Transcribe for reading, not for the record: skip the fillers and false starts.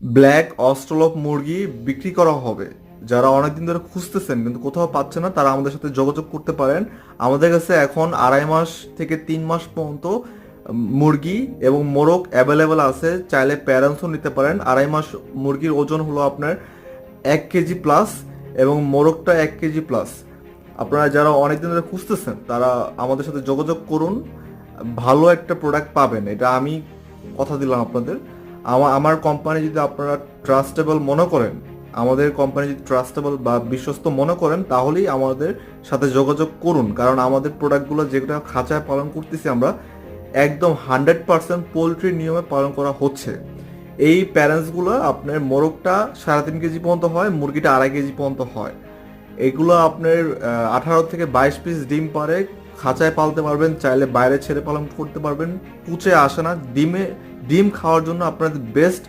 Black অস্ট্রেলপ মুরগি বিক্রি করা হবে। যারা অনেকদিন ধরে খুঁজতেছেন কিন্তু কোথাও পাচ্ছে না, তারা আমাদের সাথে যোগাযোগ করতে পারেন। আমাদের কাছে এখন 2.5 মাস থেকে 3 মাস পর্যন্ত মুরগি এবং মোরগ অ্যাভেলেবেল আছে, চাইলে প্যারেন্টসও নিতে পারেন। 2.5 মাস মুরগির ওজন হলো আপনার 1 কেজি প্লাস এবং মোরগটা 1 কেজি প্লাস। আপনারা যারা অনেকদিন ধরে খুঁজতেছেন তারা আমাদের সাথে যোগাযোগ করুন, ভালো একটা প্রোডাক্ট পাবেন, এটা আমি কথা দিলাম আপনাদের। আমার কোম্পানি যদি আপনারা ট্রাস্টেবল মনে করেন, আমাদের কোম্পানি যদি ট্রাস্টেবল বা বিশ্বস্ত মনে করেন, তাহলেই আমাদের সাথে যোগাযোগ করুন। কারণ আমাদের প্রোডাক্টগুলো যেগুলো খাঁচায় পালন করতেছি আমরা, একদম 100% পোলট্রি নিয়মে পালন করা হচ্ছে। এই প্যারেন্টসগুলো আপনার মোরগটা 3.5 কেজি পর্যন্ত হয়, মুরগিটা 2.5 কেজি পর্যন্ত হয়। এগুলো আপনার 18 থেকে 22 পিস ডিম পারে। খাঁচায় পালতে পারবেন, চাইলে বাইরে ছেড়ে পালন করতে পারবেন। কুচে আসে না, ডিম খাওয়ার জন্য আপনাদের বেস্ট